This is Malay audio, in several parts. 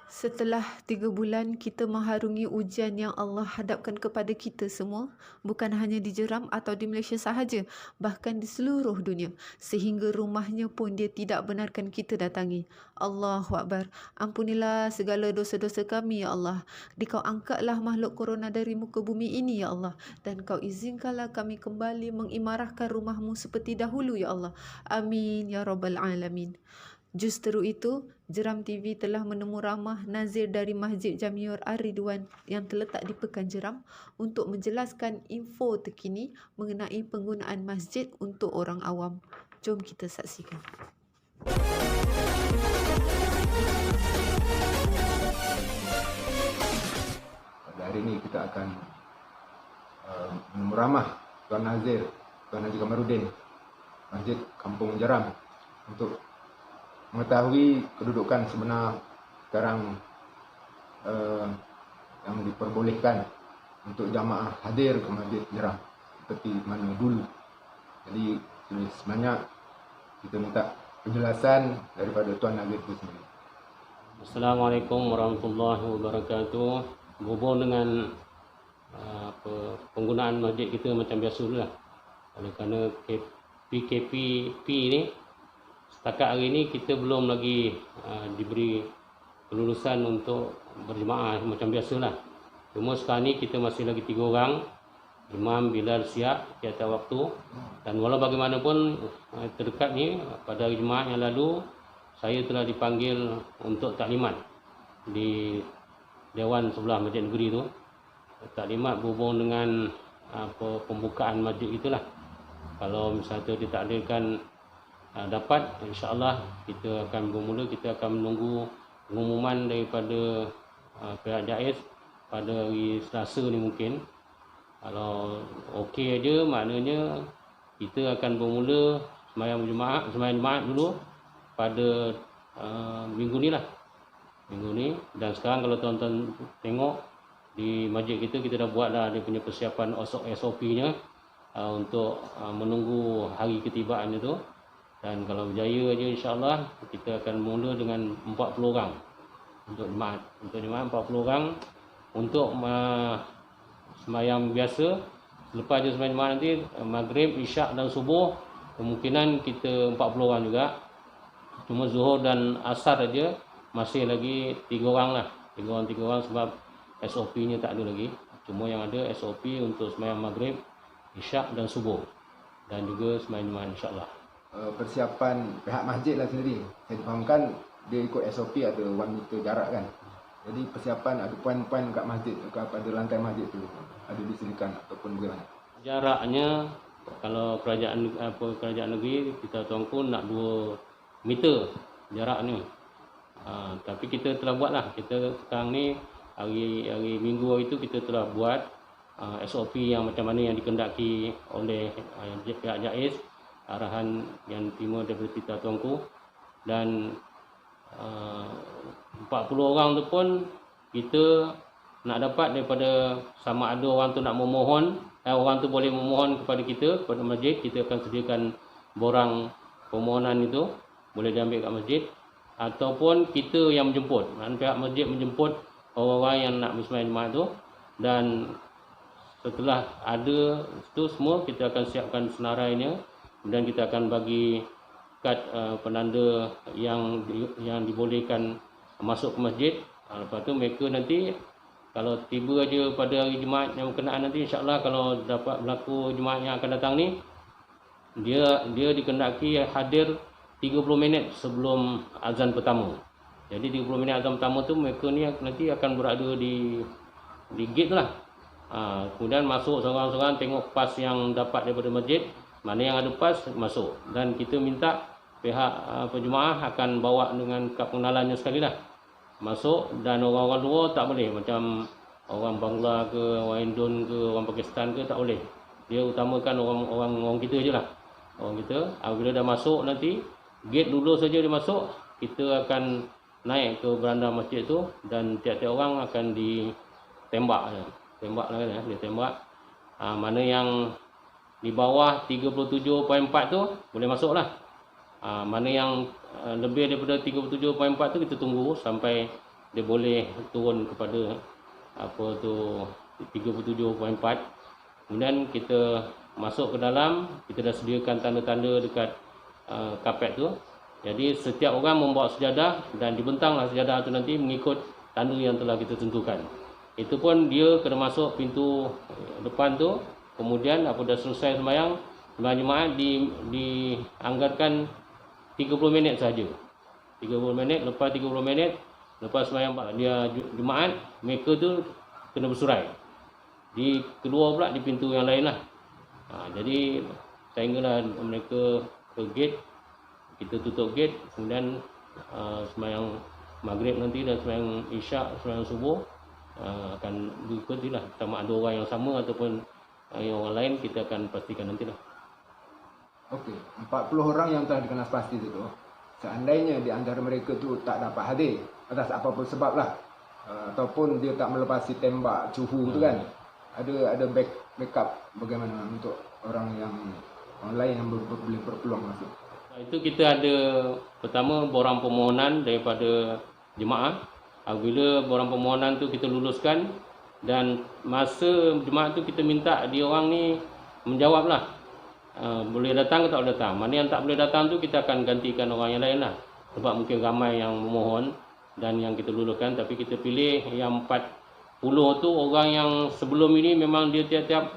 Setelah 3 bulan kita mengharungi ujian yang Allah hadapkan kepada kita semua, bukan hanya di Jeram atau di Malaysia sahaja, bahkan di seluruh dunia, sehingga rumahnya pun dia tidak benarkan kita datangi. Allahu Akbar. Ampunilah segala dosa-dosa kami, ya Allah. Kau angkatlah makhluk corona dari muka bumi ini, ya Allah. Dan kau izinkanlah kami kembali mengimarahkan rumahmu seperti dahulu, ya Allah. Amin, ya Rabbal Alamin. Justeru itu, Jeram TV telah menemu ramah nazir dari Masjid Jamiur Ar-Ridwan yang terletak di Pekan Jeram untuk menjelaskan info terkini mengenai penggunaan masjid untuk orang awam. Jom kita saksikan. Pada hari ini kita akan menemu ramah Tuan Nazir Kamarudin, Masjid Kampung Jeram, untuk mengetahui kedudukan sebenar sekarang yang diperbolehkan untuk jamaah hadir ke Masjid Jeram seperti mana dulu. Jadi sebenarnya kita minta penjelasan daripada Tuan Nazir itu sendiri. Assalamualaikum warahmatullahi wabarakatuh. Berhubung dengan penggunaan masjid kita macam biasa dulu lah. Oleh kerana PKP ni, setakat hari ni kita belum lagi diberi kelulusan untuk berjemaah macam biasa lah. Cuma sekarang ni kita masih lagi 3 orang. Imam Bilal siap di atas waktu. Dan walau bagaimanapun terdekat ni, pada hari Jumaat yang lalu, saya telah dipanggil untuk taklimat di Dewan sebelah Masjid Negeri tu. Taklimat berhubung dengan pembukaan masjid itulah. Kalau misalnya ditakdirkan dapat, insya-Allah kita akan bermula, kita akan menunggu pengumuman daripada pihak JAIZ pada hari Selasa ni mungkin. Kalau okey aja, maknanya kita akan bermula sembahyang Jumaat dulu pada minggu ni lah. Minggu ni. Dan sekarang kalau tuan-tuan tengok di masjid kita dah buat dah dia punya persiapan SOP-nya untuk menunggu hari ketibaan itu. Dan kalau berjaya aja, insya-Allah kita akan mula dengan 40 orang untuk jemaat. Untuk jemaat 40 orang untuk sembahyang biasa. Selepas je sembahyang jemaat nanti, maghrib, isyak dan subuh, kemungkinan kita 40 orang juga. Cuma zuhur dan asar aja masih lagi 3 orang lah. 3 orang sebab SOP-nya tak ada lagi. Cuma yang ada SOP untuk sembahyang maghrib, isyak dan subuh. Dan juga sembahyang jemaat, insya-Allah. Persiapan pihak masjid lah sendiri, saya fahamkan dia ikut SOP ada 1 meter jarak kan. Jadi persiapan ada poin-poin kat masjid, pada lantai masjid tu ada disediakan ataupun bagaimana? Jaraknya kalau kerajaan negeri kita tuangku nak 2 meter jaraknya. Tapi kita telah buat lah. Kita sekarang ni hari Minggu itu kita telah buat SOP yang macam mana yang dikendaki oleh pihak JAIZ, arahan yang diterima daripada kita tuanku. Dan 40 orang tu pun kita nak dapat daripada sama ada orang tu nak memohon, orang tu boleh memohon kepada kita, kepada masjid. Kita akan sediakan borang permohonan itu, boleh diambil kat masjid, ataupun kita yang menjemput. Maksudnya pihak masjid menjemput orang-orang yang nak bersembahyang jemaat tu. Dan setelah ada itu semua, kita akan siapkan senarainya, dan kita akan bagi kad penanda yang dibolehkan masuk ke masjid. Lepas tu mereka nanti kalau tiba aja pada hari Jumaat yang berkenaan nanti, insya-Allah kalau dapat berlaku Jumaat yang akan datang ni, dia dikendaki hadir 30 minit sebelum azan pertama. Jadi 30 minit azan pertama tu mereka ni nanti akan berada di gate lah. Kemudian masuk seorang-seorang, tengok pas yang dapat daripada masjid, mana yang ada pas masuk. Dan kita minta pihak penjemaah akan bawa dengan kad pengenalannya sekali lah masuk. Dan orang-orang luar tak boleh, macam orang Bangla ke, orang Indon ke, orang Pakistan ke, tak boleh. Dia utamakan orang kita je lah. Orang kita, bila dah masuk nanti, gate dulu saja dia masuk, kita akan naik ke beranda masjid tu, dan tiap-tiap orang akan ditembak. Tembak lah kan, dia tembak. Mana yang di bawah 37.4 tu boleh masuk lah. Mana yang lebih daripada 37.4 tu kita tunggu sampai dia boleh turun kepada apa tu 37.4. Kemudian kita masuk ke dalam, kita dah sediakan tanda-tanda dekat kapet tu. Jadi setiap orang membawa sejadah dan dibentanglah sejadah tu nanti mengikut tanda yang telah kita tentukan. Itu pun dia kena masuk pintu depan tu. Kemudian apabila dah selesai sembahyang jemaat dianggarkan 30 minit saja. 30 minit, lepas 30 minit lepas sembahyang dia jemaat, mereka tu kena bersurai. Keluar pula di pintu yang lain lah. Jadi sehinggalah mereka ke gate, kita tutup gate, kemudian sembahyang maghrib nanti dan sembahyang isyak, sembahyang subuh akan diikutilah. Sama ada orang yang sama ataupun yang orang lain, kita akan pastikan nantilah. Okey, 40 orang yang telah dikenas pasti itu, seandainya di antara mereka tu tak dapat hadir atas apa-apa sebab lah, ataupun dia tak melepasi tembak cuhu tu kan, ada backup bagaimana untuk orang lain yang boleh berpeluang masuk. Itu kita ada pertama borang permohonan daripada jemaah. Apabila borang permohonan tu kita luluskan, dan masa jemaah tu kita minta dia orang ni menjawablah boleh datang ke tak boleh datang. Mana yang tak boleh datang tu kita akan gantikan orang yang lain lah, sebab mungkin ramai yang memohon dan yang kita luluskan. Tapi kita pilih yang 40 tu orang yang sebelum ini memang dia tiap-tiap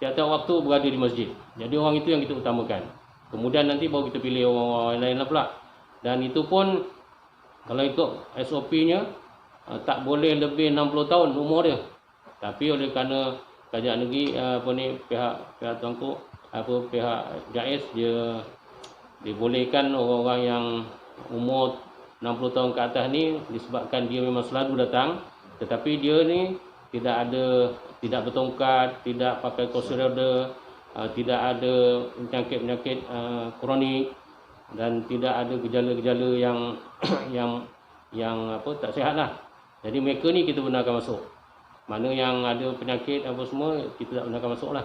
waktu berada di masjid. Jadi orang itu yang kita utamakan. Kemudian nanti baru kita pilih orang lain lah pula. Dan itu pun kalau ikut SOP-nya tak boleh lebih 60 tahun umur dia. Tapi oleh kerana kerajaan negeri pihak tuanku pihak JAIS dia dibolehkan orang-orang yang umur 60 tahun ke atas ni, disebabkan dia memang selalu datang, tetapi dia ni tidak bertongkat, tidak pakai kursi roda, tidak ada penyakit kronik dan tidak ada gejala-gejala yang tak sihat lah. Jadi mereka ni kita benarkan masuk. Mana yang ada penyakit apa semua kita tak benarkan masuk lah.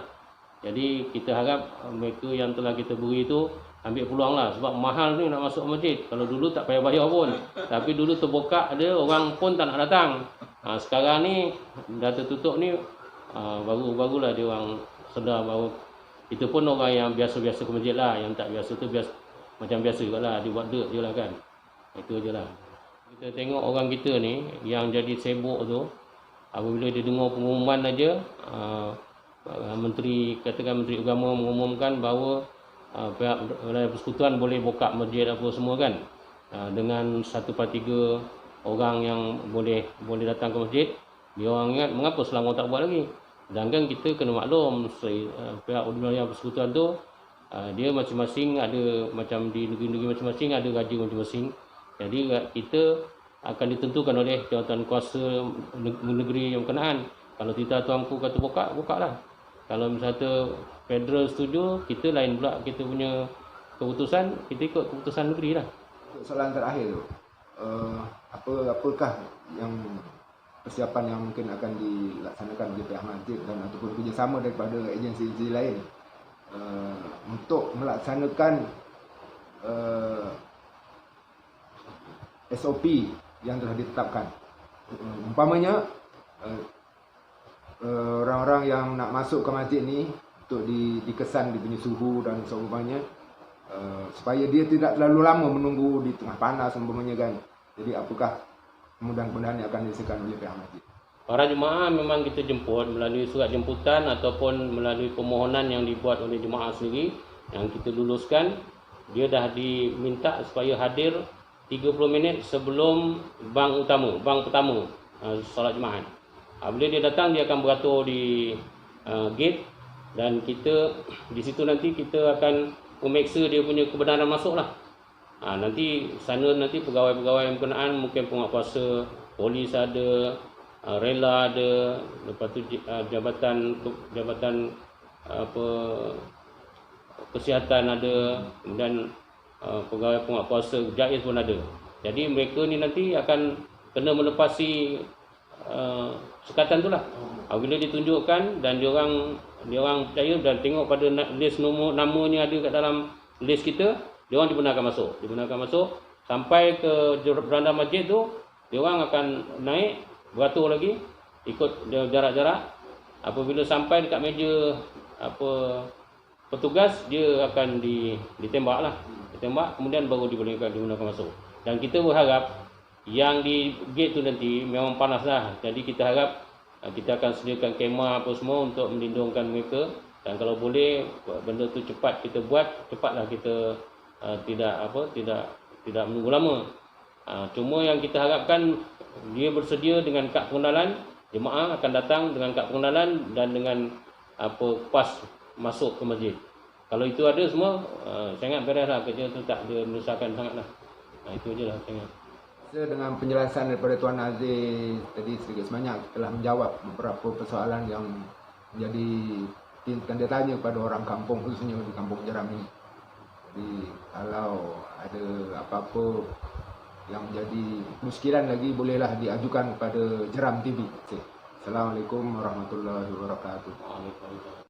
Jadi kita harap mereka yang telah kita beri itu ambil peluang lah, sebab mahal ni nak masuk masjid. Kalau dulu tak payah bayar pun, tapi dulu terbokak ada orang pun tak nak datang. Sekarang ni dah tertutup ni, barulah dia orang sedar bahawa itu pun orang yang biasa-biasa ke masjid lah. Yang tak biasa tu macam biasa juga lah, dia buat dirt je lah kan. Itu je lah. Kita tengok orang kita ni yang jadi sibuk tu, apabila dia dengar pengumuman aja, Menteri Agama mengumumkan bahawa pihak wilayah persekutuan boleh buka masjid apa semua kan, dengan 1/3 orang yang boleh datang ke masjid. Dia orang ingat mengapa Selangor tak buat lagi. Sedangkan kita kena maklum pihak wilayah persekutuan tu dia masing-masing ada, macam di negeri-negeri masing-masing ada raja masing-masing. Jadi kita akan ditentukan oleh jawatan kuasa negeri yang berkenaan. Kalau Tita Tuanku kata buka lah. Kalau misalnya federal setuju, kita lain pula kita punya keputusan, kita ikut keputusan negeri lah. Soalan terakhir tu, apakah yang persiapan yang mungkin akan dilaksanakan oleh pihak masjid dan ataupun kerjasama daripada agensi lain untuk melaksanakan SOP yang telah ditetapkan. Umpamanya orang-orang yang nak masuk ke masjid ni untuk dikesan dia punya suhu dan seumpamanya, supaya dia tidak terlalu lama menunggu di tengah panas umpamanya kan. Jadi apakah mudah-mudahan yang akan disediakan oleh pihak masjid? Para jemaah memang kita jemput melalui surat jemputan ataupun melalui permohonan yang dibuat oleh jemaah sendiri yang kita luluskan. Dia dah diminta supaya hadir 30 minit sebelum bang pertama solat Jumaat. Bila dia datang, dia akan beratur di gate, dan kita di situ nanti kita akan memeriksa dia punya kebenaran masuk lah. Nanti pegawai-pegawai yang berkenaan, mungkin penguatkuasa, polis ada, rela ada, lepas tu jabatan kesihatan ada, dan pegawai penguatkuasa JAIS pun ada. Jadi mereka ni nanti akan kena melepasi sekatan tu lah. Bila ditunjukkan dan dia orang percaya dan tengok pada list namanya ada kat dalam list kita, dia orang dibenarkan masuk sampai ke beranda masjid tu. dia orang akan naik beratur lagi ikut jarak-jarak. Apabila sampai dekat meja petugas, dia akan ditembak lah. Ditembak, kemudian baru digunakan masuk. Dan kita berharap yang di gate tu nanti memang panas lah. Jadi kita harap kita akan sediakan kemah apa semua untuk melindungkan mereka. Dan kalau boleh benda tu cepat kita buat, cepatlah kita tidak menunggu lama. Cuma yang kita harapkan dia bersedia dengan kad pengenalan, jemaah akan datang dengan kad pengenalan dan dengan pas masuk ke masjid. Kalau itu ada semua, sangat beres lah, kerja tu tak ada menyusahkan sangat lah. Itu je lah sangat. Dengan penjelasan daripada Tuan Aziz tadi sedikit sebanyak telah menjawab beberapa persoalan yang menjadi tanda tanya pada orang kampung, khususnya di Kampung Jeram ini. Jadi kalau ada apa-apa yang menjadi muskilan lagi, bolehlah diajukan kepada Jeram TV. Assalamualaikum warahmatullahi wabarakatuh. Waalaikumsalam.